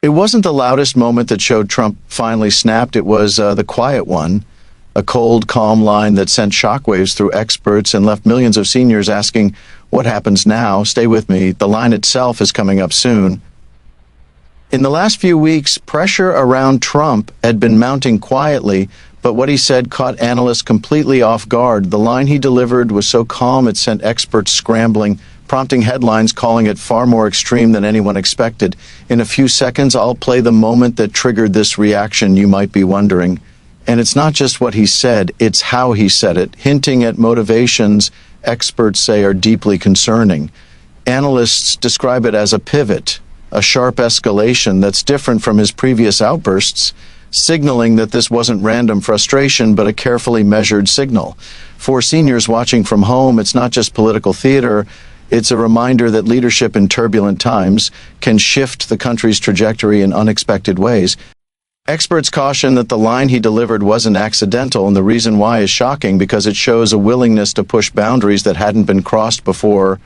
It wasn't the loudest moment that showed Trump finally snapped. It was the quiet one, a cold, calm line that sent shockwaves through experts and left millions of seniors asking, what happens now? Stay with me. The line itself is coming up soon. In the last few weeks, pressure around Trump had been mounting quietly, but what he said caught analysts completely off guard. The line he delivered was so calm it sent experts scrambling, prompting headlines calling it far more extreme than anyone expected. In a few seconds, I'll play the moment that triggered this reaction, you might be wondering. And it's not just what he said, it's how he said it, hinting at motivations experts say are deeply concerning. Analysts describe it as a pivot, a sharp escalation that's different from his previous outbursts, signaling that this wasn't random frustration but a carefully measured signal. For seniors watching from home, it's not just political theater, it's a reminder that leadership in turbulent times can shift the country's trajectory in unexpected ways. Experts caution that the line he delivered wasn't accidental, and the reason why is shocking because it shows a willingness to push boundaries that hadn't been crossed before.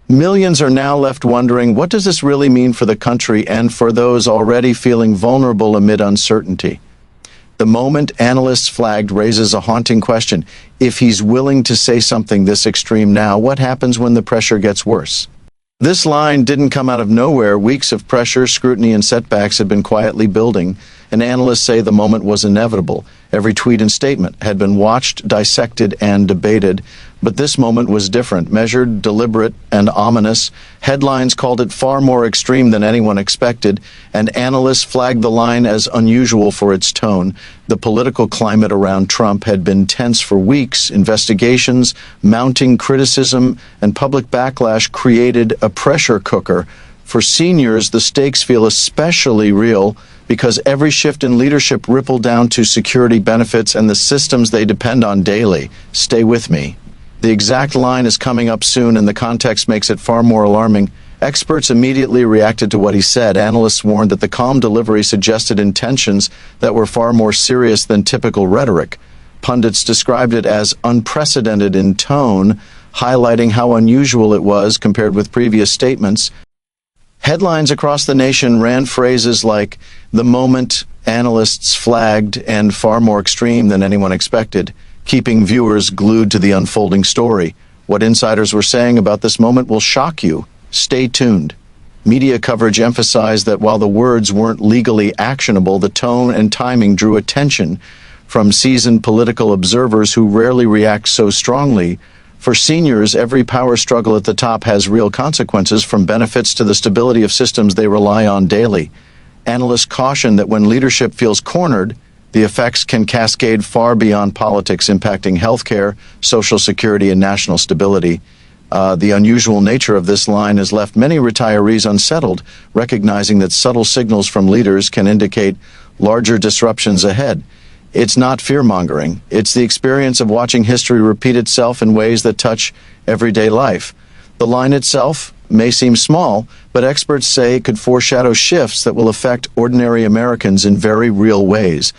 Millions are now left wondering, what does this really mean for the country and for those already feeling vulnerable amid uncertainty? The moment analysts flagged raises a haunting question. If he's willing to say something this extreme now, what happens when the pressure gets worse? This line didn't come out of nowhere. Weeks of pressure, scrutiny, and setbacks had been quietly building, and analysts say the moment was inevitable. Every tweet and statement had been watched, dissected, and debated, but this moment was different, measured, deliberate, and ominous. Headlines called it far more extreme than anyone expected, and analysts flagged the line as unusual for its tone. The political climate around Trump had been tense for weeks. Investigations, mounting criticism, and public backlash created a pressure cooker. For seniors, the stakes feel especially real because every shift in leadership rippled down to security benefits and the systems they depend on daily. Stay with me. The exact line is coming up soon, and the context makes it far more alarming. Experts immediately reacted to what he said. Analysts warned that the calm delivery suggested intentions that were far more serious than typical rhetoric. Pundits described it as unprecedented in tone, highlighting how unusual it was compared with previous statements. Headlines across the nation ran phrases like, the moment analysts flagged, and far more extreme than anyone expected, keeping viewers glued to the unfolding story. What insiders were saying about this moment will shock you. Stay tuned. Media coverage emphasized that while the words weren't legally actionable, the tone and timing drew attention from seasoned political observers who rarely react so strongly. For seniors, every power struggle at the top has real consequences, from benefits to the stability of systems they rely on daily. Analysts caution that when leadership feels cornered, the effects can cascade far beyond politics, impacting healthcare, social security, and national stability. The unusual nature of this line has left many retirees unsettled, recognizing that subtle signals from leaders can indicate larger disruptions ahead. It's not fear-mongering. It's the experience of watching history repeat itself in ways that touch everyday life. The line itself may seem small, but experts say it could foreshadow shifts that will affect ordinary Americans in very real ways.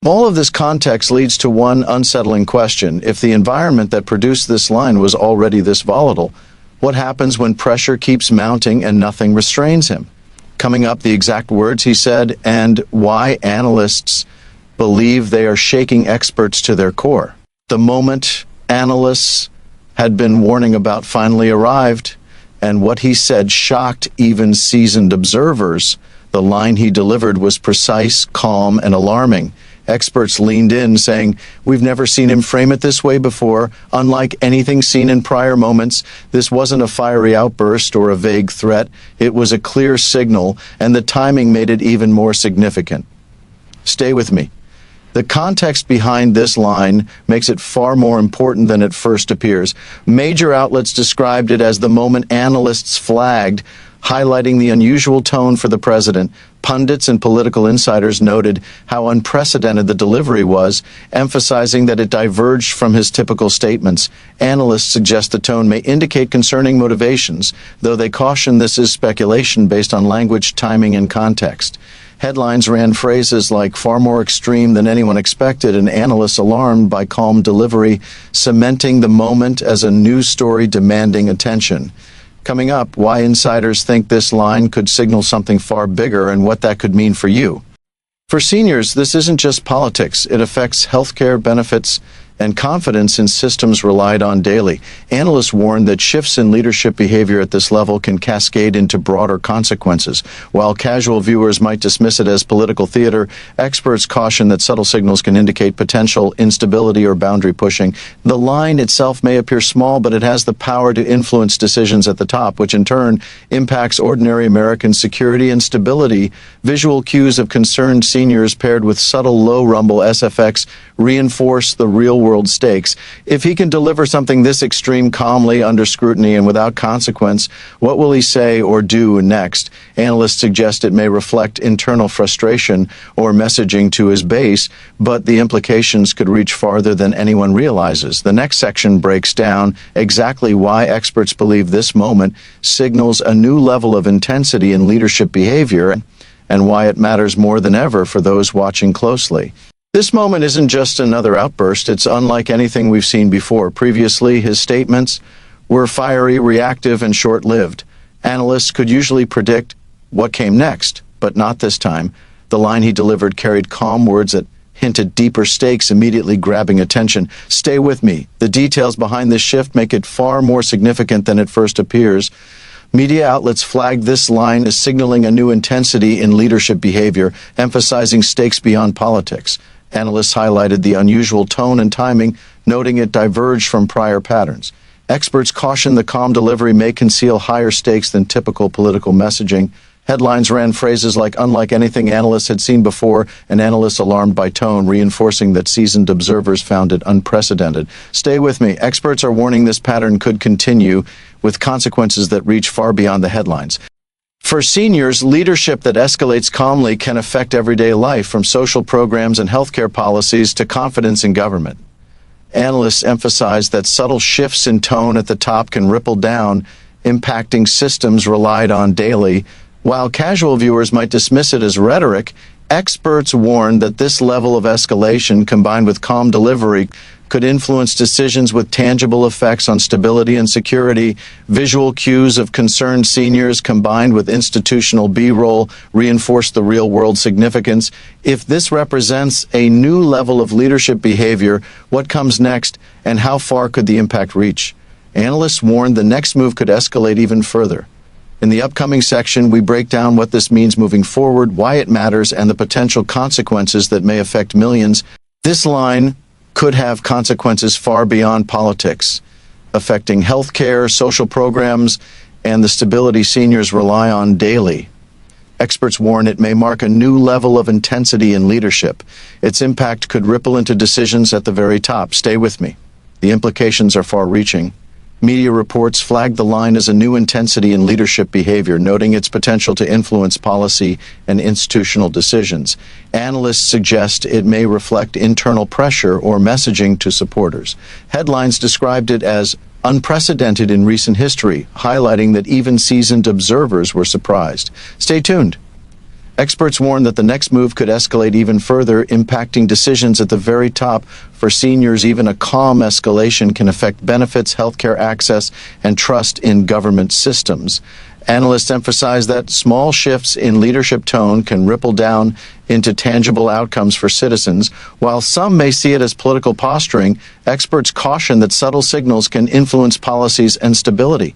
All of this context leads to one unsettling question. If the environment that produced this line was already this volatile, what happens when pressure keeps mounting and nothing restrains him? Coming up, the exact words he said and why analysts believe they are shaking experts to their core. The moment analysts had been warning about finally arrived, and what he said shocked even seasoned observers. The line he delivered was precise, calm, and alarming. Experts leaned in, saying, "We've never seen him frame it this way before. Unlike anything seen in prior moments, this wasn't a fiery outburst or a vague threat. It was a clear signal, and the timing made it even more significant." Stay with me. The context behind this line makes it far more important than it first appears. Major outlets described it as the moment analysts flagged, highlighting the unusual tone for the president. Pundits and political insiders noted how unprecedented the delivery was, emphasizing that it diverged from his typical statements. Analysts suggest the tone may indicate concerning motivations, though they caution this is speculation based on language, timing, and context. Headlines ran phrases like far more extreme than anyone expected, and analysts alarmed by calm delivery, cementing the moment as a news story demanding attention. Coming up, why insiders think this line could signal something far bigger and what that could mean for you. For seniors, this isn't just politics. It affects healthcare benefits and confidence in systems relied on daily. Analysts warn that shifts in leadership behavior at this level can cascade into broader consequences. While casual viewers might dismiss it as political theater, experts caution that subtle signals can indicate potential instability or boundary pushing. The line itself may appear small, but it has the power to influence decisions at the top, which in turn impacts ordinary American security and stability. Visual cues of concerned seniors paired with subtle low-rumble SFX reinforce the real-world stakes. If he can deliver something this extreme calmly, under scrutiny, and without consequence, what will he say or do next? Analysts suggest it may reflect internal frustration or messaging to his base, but the implications could reach farther than anyone realizes. The next section breaks down exactly why experts believe this moment signals a new level of intensity in leadership behavior and why it matters more than ever for those watching closely. This moment isn't just another outburst. It's unlike anything we've seen before. Previously, his statements were fiery, reactive, and short-lived. Analysts could usually predict what came next, but not this time. The line he delivered carried calm words that hinted deeper stakes, immediately grabbing attention. Stay with me. The details behind this shift make it far more significant than it first appears. Media outlets flagged this line as signaling a new intensity in leadership behavior, emphasizing stakes beyond politics. Analysts highlighted the unusual tone and timing, noting it diverged from prior patterns. Experts caution the calm delivery may conceal higher stakes than typical political messaging. Headlines ran phrases like "unlike anything analysts had seen before," and analysts alarmed by tone, reinforcing that seasoned observers found it unprecedented. Stay with me. Experts are warning this pattern could continue, with consequences that reach far beyond the headlines. For seniors, leadership that escalates calmly can affect everyday life, from social programs and healthcare policies to confidence in government. Analysts emphasize that subtle shifts in tone at the top can ripple down, impacting systems relied on daily. While casual viewers might dismiss it as rhetoric, experts warn that this level of escalation, combined with calm delivery, could influence decisions with tangible effects on stability and security. Visual cues of concerned seniors combined with institutional B-roll reinforce the real-world significance. If this represents a new level of leadership behavior, what comes next, and how far could the impact reach? Analysts warn the next move could escalate even further. In the upcoming section, we break down what this means moving forward, why it matters, and the potential consequences that may affect millions. This line could have consequences far beyond politics, affecting healthcare, social programs, and the stability seniors rely on daily. Experts warn it may mark a new level of intensity in leadership. Its impact could ripple into decisions at the very top. Stay with me. The implications are far-reaching. Media reports flagged the line as a new intensity in leadership behavior, noting its potential to influence policy and institutional decisions. Analysts suggest it may reflect internal pressure or messaging to supporters. Headlines described it as unprecedented in recent history, highlighting that even seasoned observers were surprised. Stay tuned. Experts warn that the next move could escalate even further, impacting decisions at the very top. For seniors, even a calm escalation can affect benefits, healthcare access, and trust in government systems. Analysts emphasize that small shifts in leadership tone can ripple down into tangible outcomes for citizens. While some may see it as political posturing, experts caution that subtle signals can influence policies and stability.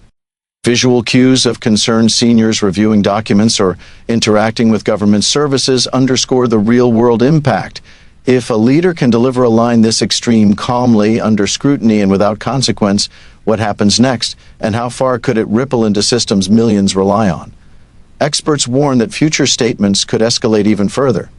Visual cues of concerned seniors reviewing documents or interacting with government services underscore the real-world impact. If a leader can deliver a line this extreme calmly, under scrutiny, and without consequence, what happens next, and how far could it ripple into systems millions rely on? Experts warn that future statements could escalate even further.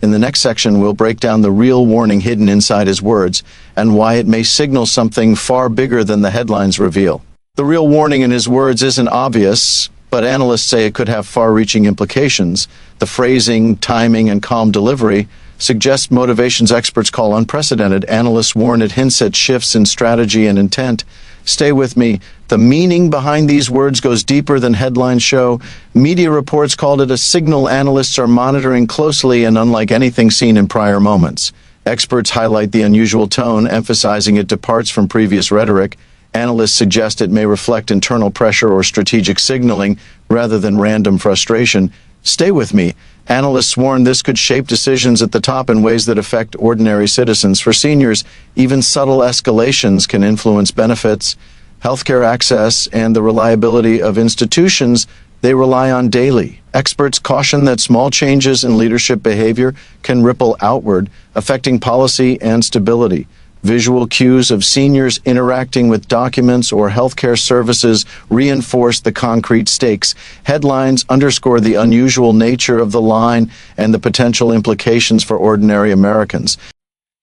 In the next section, we'll break down the real warning hidden inside his words and why it may signal something far bigger than the headlines reveal. The real warning in his words isn't obvious, but analysts say it could have far-reaching implications. The phrasing, timing, and calm delivery suggest motivations experts call unprecedented. Analysts warn it hints at shifts in strategy and intent. Stay with me. The meaning behind these words goes deeper than headlines show. Media reports called it a signal analysts are monitoring closely and unlike anything seen in prior moments. Experts highlight the unusual tone, emphasizing it departs from previous rhetoric. Analysts suggest it may reflect internal pressure or strategic signaling rather than random frustration. Stay with me. Analysts warn this could shape decisions at the top in ways that affect ordinary citizens. For seniors, even subtle escalations can influence benefits, healthcare access, and the reliability of institutions they rely on daily. Experts caution that small changes in leadership behavior can ripple outward, affecting policy and stability. Visual cues of seniors interacting with documents or healthcare services reinforce the concrete stakes. Headlines underscore the unusual nature of the line and the potential implications for ordinary Americans.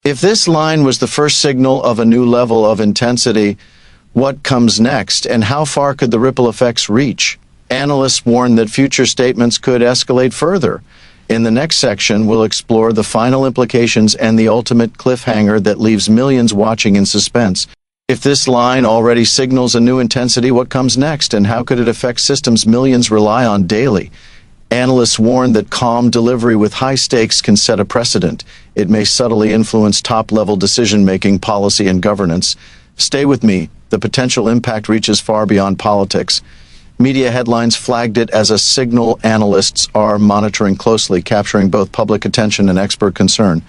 If this line was the first signal of a new level of intensity, what comes next, and how far could the ripple effects reach? Analysts warn that future statements could escalate further. In the next section, we'll explore the final implications and the ultimate cliffhanger that leaves millions watching in suspense. If this line already signals a new intensity, what comes next, and how could it affect systems millions rely on daily? Analysts warn that calm delivery with high stakes can set a precedent. It may subtly influence top-level decision-making, policy, and governance. Stay with me. The potential impact reaches far beyond politics. Media headlines flagged it as a signal analysts are monitoring closely, capturing both public attention and expert concern.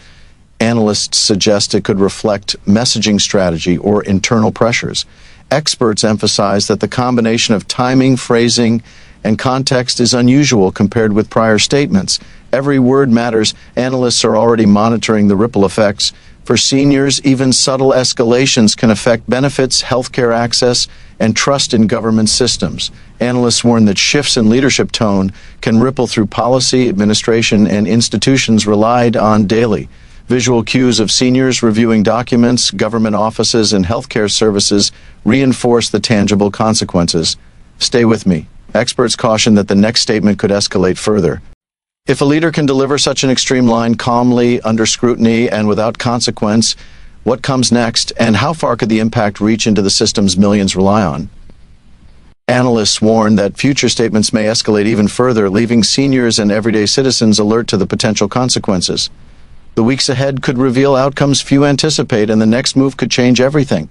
Analysts suggest it could reflect messaging strategy or internal pressures. Experts emphasize that the combination of timing, phrasing, and context is unusual compared with prior statements. Every word matters. Analysts are already monitoring the ripple effects. For seniors, even subtle escalations can affect benefits, healthcare access, and trust in government systems. Analysts warn that shifts in leadership tone can ripple through policy, administration, and institutions relied on daily. Visual cues of seniors reviewing documents, government offices, and healthcare services reinforce the tangible consequences. Stay with me. Experts caution that the next statement could escalate further. If a leader can deliver such an extreme line calmly, under scrutiny, and without consequence, what comes next, and how far could the impact reach into the systems millions rely on? Analysts warn that future statements may escalate even further, leaving seniors and everyday citizens alert to the potential consequences. The weeks ahead could reveal outcomes few anticipate, and the next move could change everything.